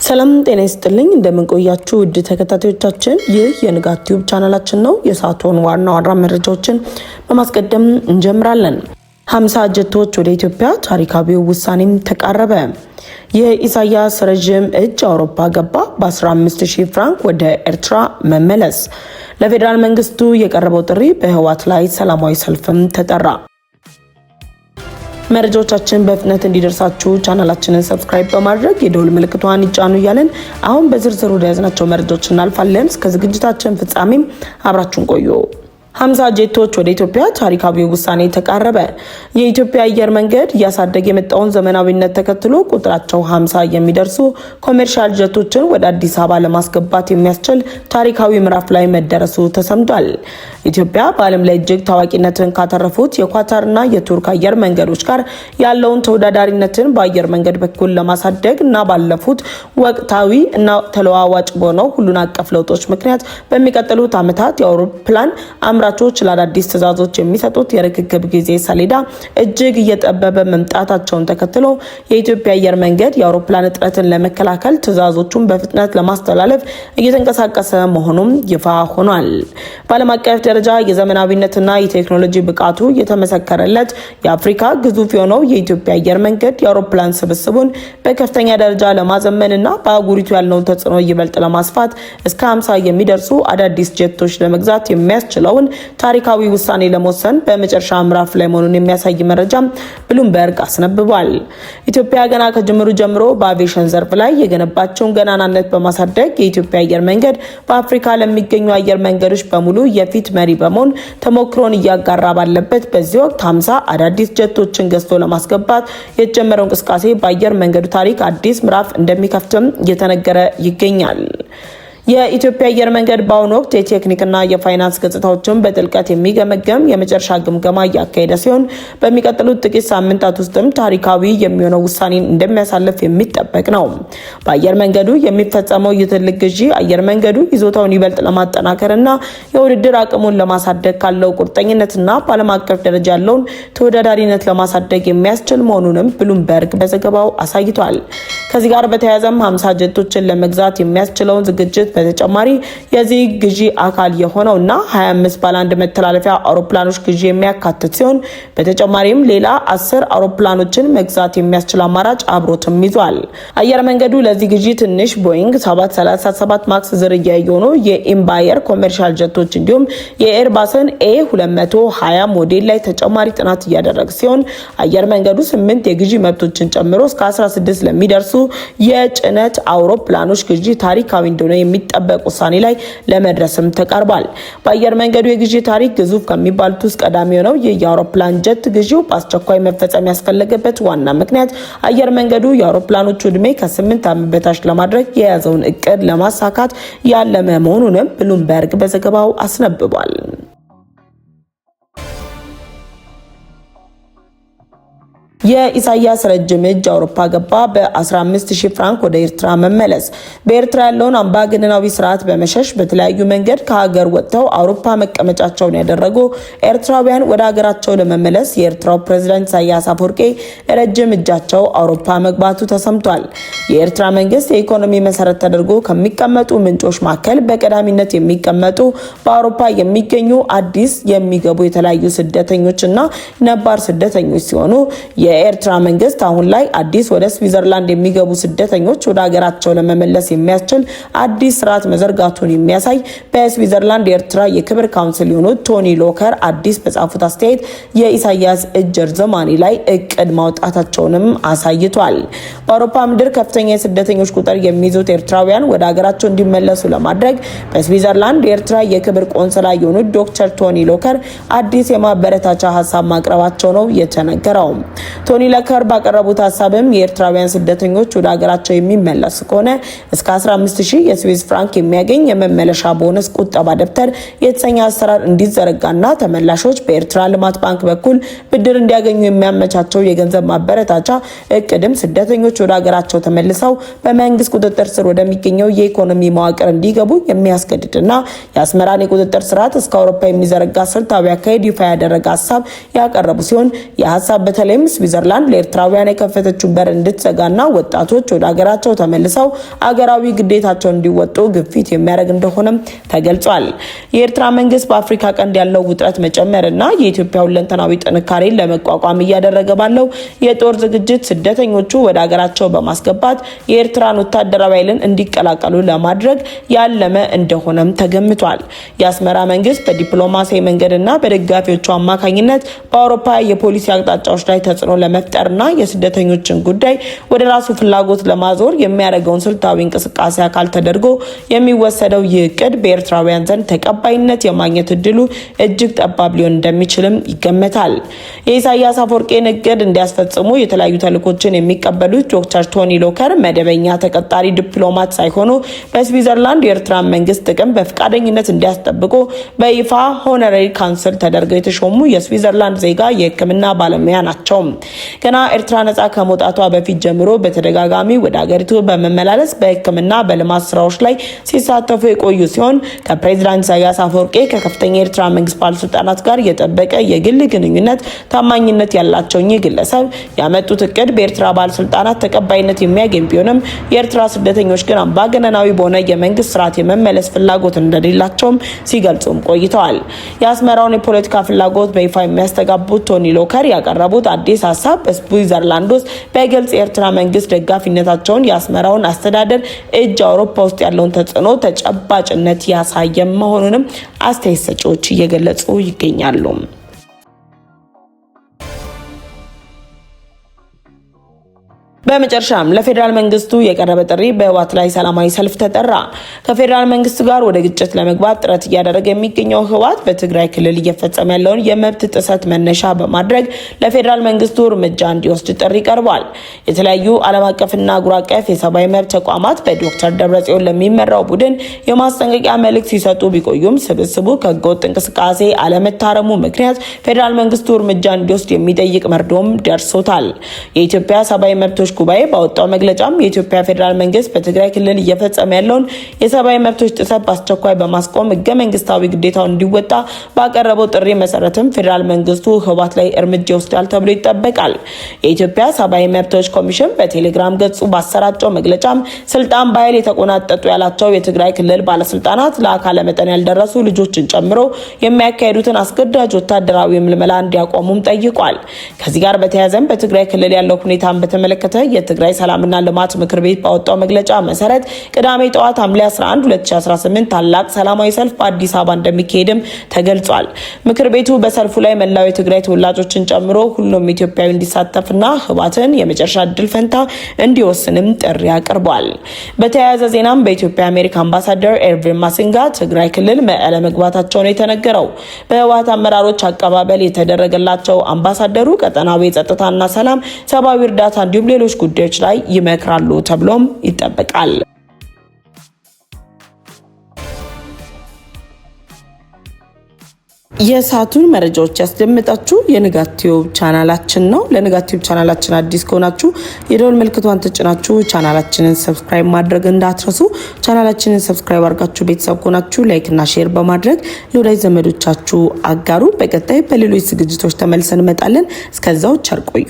ሰላም ጤና ይስጥልኝ እንደምንቆያችሁ ውድ ተከታታዮቻችን ይህ የንጋት ቲዩብ ቻናላችን ነው። የሰዓቱን ዋና መረጃዎችን በማስቀደም እንጀምራለን። 50 ጀቶች ወደ ኢትዮጵያ ታሪካዊው ውሳኔም ተቃረበ። የኢሳያስ ረጅም እጅ አውሮፓ ገባ። በ15000 ፍራንክ ወደ ኤርትራ መመለስ። ለፌዴራል መንግስቱ የቀረበው ጥሪ በህወሓት ላይ ሰላማዊ ሰልፍም ተጠራ። መረጃዎቻችን በፍጥነት እንዲደርሳችሁ ቻናላችንን ሰብስክራይብ በማድረግ የደውል ምልክቷን ይጫኑ እያለን አሁን በዝርዝር ወደ ያዝናቸው መረጃዎች እናልፋለን። እስከ ዝግጅታችን ፍጻሜም አብራችሁን ቆዩ። 50 ጄቶች ወደ ኢትዮጵያ ታሪካዊ ውሳኔ ተቃረበ። የኢትዮጵያ አየር መንገድ እያሳደገ የመጣውን ዘመናዊነት ተከትሎ ቁጥራቸው 50 የሚደርሱ ኮሜርሻል ጀቶችን ወደ አዲስ አበባ ለማስገባት የሚያስችል ታሪካዊ ምዕራፍ ላይ መደረሱ ተሰምቷል። ኢትዮጵያ በዓለም ላይ እጅግ ታዋቂነትን ካተረፉት የኳታርና የቱርክ አየር መንገዶች ጋር ያለውን ተወዳዳሪነትን በአየር መንገድ በኩል ለማሳደግ እና ባለፉት ወቅታዊ እና ተለዋዋጭ በሆነው ሁሉን አቀፍ ለውጦች ምክንያት በሚቀጥሉት ዓመታት የአውሮፕላን አምራቾች ለአዳዲስ ትዕዛዞች የሚሰጡት የርክክብ ጊዜ ሰሌዳ እጅግ እየጠበበ መምጣታቸውን ተከትሎ የኢትዮጵያ አየር መንገድ የአውሮፕላን እጥረትን ለመከላከል ትዕዛዞቹን በፍጥነት ለማስተላለፍ እየተንቀሳቀሰ መሆኑም ይፋ ሆኗል። በዓለም አቀፍ ደረጃ የዘመናዊነትና የቴክኖሎጂ ብቃቱ የተመሰከረለት የአፍሪካ ግዙፍ የሆነው የኢትዮጵያ አየር መንገድ የአውሮፕላን ስብስቡን በከፍተኛ ደረጃ ለማዘመንና በአህጉሪቱ ያለውን ተጽዕኖ ይበልጥ ለማስፋት እስከ 50 የሚደርሱ አዳዲስ ጄቶች ለመግዛት የሚያስችለውን ታሪካዊ ውሳኔ ለመወሰን በመጨረሻ ምዕራፍ ላይ መሆኑን የሚያሳይ መረጃ ብሉምበርግ አስነብቧል። ኢትዮጵያ ገና ከጅምሩ ጀምሮ በአቪዬሽን ዘርፍ ላይ የገነባቸውን ገናናነት በማሳደግ የኢትዮጵያ አየር መንገድ በአፍሪካ ለሚገኙ አየር መንገዶች በሙሉ የፊት መሪ በመሆን ተሞክሮን እያጋራ ባለበት በዚህ ወቅት 50 አዳዲስ ጀቶችን ገዝቶ ለማስገባት የተጀመረው እንቅስቃሴ በአየር መንገዱ ታሪክ አዲስ ምዕራፍ እንደሚከፍትም እየተነገረ ይገኛል። የኢትዮጵያ አየር መንገድ በአሁኑ ወቅት የቴክኒክና የፋይናንስ ገጽታዎችን በጥልቀት የሚገመገም የመጨረሻ ግምገማ እያካሄደ ሲሆን በሚቀጥሉት ጥቂት ሳምንታት ውስጥም ታሪካዊ የሚሆነው ውሳኔን እንደሚያሳልፍ የሚጠበቅ ነው። በአየር መንገዱ የሚፈጸመው የትልቅ ግዢ አየር መንገዱ ይዞታውን ይበልጥ ለማጠናከርና የውድድር አቅሙን ለማሳደግ ካለው ቁርጠኝነትና በዓለም አቀፍ ደረጃ ያለውን ተወዳዳሪነት ለማሳደግ የሚያስችል መሆኑንም ብሉምበርግ በዘገባው አሳይቷል። ከዚህ ጋር በተያያዘም 50 ጀቶችን ለመግዛት የሚያስችለውን ዝግጅት በተጨማሪ የዚህ ግዢ አካል የሆነውና 25 ባለ1 መተላለፊያ አውሮፕላኖች ግዢ የሚያካትት ሲሆን በተጨማሪም ሌላ 10 አውሮፕላኖችን መግዛት የሚያስችል አማራጭ አብሮትም ይዟል። አየር መንገዱ ለዚህ ግዢ ትንሽ ቦይንግ 737 ማክስ ዝርያ የሆኑ የኢምባየር ኮሜርሻል ጀቶች እንዲሁም የኤርባስን A220 ሞዴል ላይ ተጨማሪ ጥናት እያደረገ ሲሆን አየር መንገዱ 8 የግዢ መብቶችን ጨምሮ እስከ 16 ለሚደርሱ የጭነት አውሮፕላኖች ግዢ ታሪካዊ እንደሆነ የሚጠበቅ ውሳኔ ላይ ለመድረስም ተቃርቧል። በአየር መንገዱ የግዢ ታሪክ ግዙፍ ከሚባሉት ውስጥ ቀዳሚ የሆነው የአውሮፕላን ጀት ግዢው በአስቸኳይ መፈጸም ያስፈለገበት ዋና ምክንያት አየር መንገዱ የአውሮፕላኖቹ ዕድሜ ከ8 ዓመት በታች ለማድረግ የያዘውን እቅድ ለማሳካት ያለመ መሆኑንም ብሉምበርግ በዘገባው አስነብቧል። የኢሳያስ ረጅም እጅ አውሮፓ ገባ። በ15000 ፍራንክ ወደ ኤርትራ መመለስ። በኤርትራ ያለውን አምባገነናዊ ስርዓት በመሸሽ በተለያዩ መንገድ ከሀገር ወጥተው አውሮፓ መቀመጫቸውን ያደረጉ ኤርትራውያን ወደ ሀገራቸው ለመመለስ የኤርትራው ፕሬዝዳንት ኢሳያስ አፈወርቂ ረጅም እጃቸው አውሮፓ መግባቱ ተሰምቷል። የኤርትራ መንግስት የኢኮኖሚ መሰረት ተደርጎ ከሚቀመጡ ምንጮች መካከል በቀዳሚነት የሚቀመጡ በአውሮፓ የሚገኙ አዲስ የሚገቡ የተለያዩ ስደተኞችና ነባር ስደተኞች ሲሆኑ የኤርትራ መንግስት አሁን ላይ አዲስ ወደ ስዊዘርላንድ የሚገቡ ስደተኞች ወደ ሀገራቸው ለመመለስ የሚያስችል አዲስ ስርዓት መዘርጋቱን የሚያሳይ በስዊዘርላንድ የኤርትራ የክብር ካውንስል የሆኑት ቶኒ ሎከር አዲስ በጻፉት አስተያየት የኢሳያስ እጅ ርዝማኔ ላይ እቅድ ማውጣታቸውንም አሳይቷል። በአውሮፓ ምድር ከፍተኛ የስደተኞች ቁጥር የሚይዙት ኤርትራውያን ወደ ሀገራቸው እንዲመለሱ ለማድረግ በስዊዘርላንድ የኤርትራ የክብር ቆንስላ የሆኑት ዶክተር ቶኒ ሎከር አዲስ የማበረታቻ ሀሳብ ማቅረባቸው ነው የተነገረው። ቶኒ ለከር ባቀረቡት ሀሳብም የኤርትራውያን ስደተኞች ወደ ሀገራቸው የሚመለሱ ከሆነ እስከ 15000 የስዊዝ ፍራንክ የሚያገኝ የመመለሻ ቦነስ ቁጠባ ደብተር የተሰኘ አሰራር እንዲዘረጋና ተመላሾች በኤርትራ ልማት ባንክ በኩል ብድር እንዲያገኙ የሚያመቻቸው የገንዘብ ማበረታቻ እቅድም ስደተኞች ወደ ሀገራቸው ተመልሰው በመንግስት ቁጥጥር ስር ወደሚገኘው የኢኮኖሚ መዋቅር እንዲገቡ የሚያስገድድና የአስመራን የቁጥጥር ስርዓት እስከ አውሮፓ የሚዘረጋ ስልታዊ አካሄድ ይፋ ያደረገ ሀሳብ ያቀረቡ ሲሆን የሀሳብ በተለይም ስዊዘርላንድ ለኤርትራውያን የከፈተችው በር እንድትዘጋና ወጣቶች ወደ ሀገራቸው ተመልሰው አገራዊ ግዴታቸውን እንዲወጡ ግፊት የሚያደርግ እንደሆነም ተገልጿል። የኤርትራ መንግስት በአፍሪካ ቀንድ ያለው ውጥረት መጨመርና የኢትዮጵያ ሁለንተናዊ ጥንካሬን ለመቋቋም እያደረገ ባለው የጦር ዝግጅት ስደተኞቹ ወደ ሀገራቸው በማስገባት የኤርትራን ወታደራዊ ኃይልን እንዲቀላቀሉ ለማድረግ ያለመ እንደሆነም ተገምቷል። የአስመራ መንግስት በዲፕሎማሲያዊ መንገድና በደጋፊዎቹ አማካኝነት በአውሮፓ የፖሊሲ አቅጣጫዎች ላይ ተጽዕኖ ለመፍጠርና የስደተኞችን ጉዳይ ወደ ራሱ ፍላጎት ለማዞር የሚያደርገውን ስልታዊ እንቅስቃሴ አካል ተደርጎ የሚወሰደው ይህ እቅድ በኤርትራውያን ዘንድ ተቀባይነት የማግኘት እድሉ እጅግ ጠባብ ሊሆን እንደሚችልም ይገመታል። የኢሳያስ አፈወርቂን እቅድ እንዲያስፈጽሙ የተለያዩ ተልእኮችን የሚቀበሉት ዶክተር ቶኒ ሎከር መደበኛ ተቀጣሪ ዲፕሎማት ሳይሆኑ በስዊዘርላንድ የኤርትራ መንግስት ጥቅም በፍቃደኝነት እንዲያስጠብቁ በይፋ ሆነራሪ ካውንስል ተደርገው የተሾሙ የስዊዘርላንድ ዜጋ የሕክምና ባለሙያ ናቸው። ገና ኤርትራ ነጻ ከመውጣቷ በፊት ጀምሮ በተደጋጋሚ ወደ ሀገሪቱ በመመላለስ በሕክምና በልማት ስራዎች ላይ ሲሳተፉ የቆዩ ሲሆን ከፕሬዚዳንት ኢሳያስ አፈወርቂ ከከፍተኛ የኤርትራ መንግስት ባለስልጣናት ጋር የጠበቀ የግል ግንኙነት ታማኝነት ያላቸው እኚህ ግለሰብ ያመጡት እቅድ በኤርትራ ባለስልጣናት ተቀባይነት የሚያገኝ ቢሆንም የኤርትራ ስደተኞች ግን አምባገነናዊ በሆነ የመንግስት ስርዓት የመመለስ ፍላጎት እንደሌላቸውም ሲገልጹም ቆይተዋል። የአስመራውን የፖለቲካ ፍላጎት በይፋ የሚያስተጋቡት ቶኒ ሎከር ያቀረቡት አዲስ ሀሳብ በስዊዘርላንድ ውስጥ በግልጽ የኤርትራ መንግስት ደጋፊነታቸውን የአስመራውን አስተዳደር እጅ አውሮፓ ውስጥ ያለውን ተጽዕኖ ተጨባጭነት ያሳየ መሆኑንም አስተያየት ሰጪዎች እየገለጹ ይገኛሉ። በመጨረሻም ለፌዴራል መንግስቱ የቀረበ ጥሪ በህወሓት ላይ ሰላማዊ ሰልፍ ተጠራ። ከፌዴራል መንግስቱ ጋር ወደ ግጭት ለመግባት ጥረት እያደረገ የሚገኘው ህወሓት በትግራይ ክልል እየፈጸመ ያለውን የመብት ጥሰት መነሻ በማድረግ ለፌዴራል መንግስቱ እርምጃ እንዲወስድ ጥሪ ቀርቧል። የተለያዩ ዓለም አቀፍና አህጉር አቀፍ የሰብአዊ መብት ተቋማት በዶክተር ደብረጽዮን ለሚመራው ቡድን የማስጠንቀቂያ መልእክት ሲሰጡ ቢቆዩም ስብስቡ ከህገወጥ እንቅስቃሴ አለመታረሙ ምክንያት ፌዴራል መንግስቱ እርምጃ እንዲወስድ የሚጠይቅ መርዶም ደርሶታል። የኢትዮጵያ ሰብአዊ መብቶች ጉባኤ ባወጣው መግለጫም የኢትዮጵያ ፌዴራል መንግስት በትግራይ ክልል እየፈጸመ ያለውን የሰብአዊ መብቶች ጥሰት በአስቸኳይ በማስቆም ህገ መንግስታዊ ግዴታውን እንዲወጣ ባቀረበው ጥሪ መሰረትም ፌዴራል መንግስቱ ህወሓት ላይ እርምጃ ይወስዳል ተብሎ ይጠበቃል። የኢትዮጵያ ሰብአዊ መብቶች ኮሚሽን በቴሌግራም ገጹ ባሰራጨው መግለጫም ስልጣን በኃይል የተቆናጠጡ ያላቸው የትግራይ ክልል ባለስልጣናት ለአካለ መጠን ያልደረሱ ልጆችን ጨምሮ የሚያካሂዱትን አስገዳጅ ወታደራዊ ምልመላ እንዲያቆሙም ጠይቋል። ከዚህ ጋር በተያያዘም በትግራይ ክልል ያለው ሁኔታን በተመለከተ የትግራይ ሰላምና ልማት ምክር ቤት ባወጣው መግለጫ መሰረት ቅዳሜ ጠዋት ሐምሌ 11 2018 ታላቅ ሰላማዊ ሰልፍ በአዲስ አበባ እንደሚካሄድም ተገልጿል። ምክር ቤቱ በሰልፉ ላይ መላው የትግራይ ተወላጆችን ጨምሮ ሁሉም ኢትዮጵያዊ እንዲሳተፍና ህወሓትን የመጨረሻ እድል ፈንታ እንዲወስንም ጥሪ አቅርቧል። በተያያዘ ዜናም በኢትዮጵያ የአሜሪካ አምባሳደር ኤርቪን ማሲንጋ ትግራይ ክልል መቀለ መግባታቸው ነው የተነገረው። በህወሓት አመራሮች አቀባበል የተደረገላቸው አምባሳደሩ ቀጠናዊ የጸጥታና ሰላም፣ ሰብአዊ እርዳታ እንዲሁም ሌሎች ጉዳዮች ላይ ይመክራሉ ተብሎም ይጠበቃል። የሰዓቱን መረጃዎች ያስደምጣችሁ የንጋት ቲዩብ ቻናላችን ነው። ለንጋት ቲዩብ ቻናላችን አዲስ ከሆናችሁ የደወል ምልክቷን ተጭናችሁ ቻናላችንን ሰብስክራይብ ማድረግ እንዳትረሱ። ቻናላችንን ሰብስክራይብ አድርጋችሁ ቤተሰብ ከሆናችሁ ላይክ እና ሼር በማድረግ ለወዳጅ ዘመዶቻችሁ አጋሩ። በቀጣይ በሌሎች ዝግጅቶች ተመልሰን እንመጣለን። እስከዛው ቸር ቆዩ።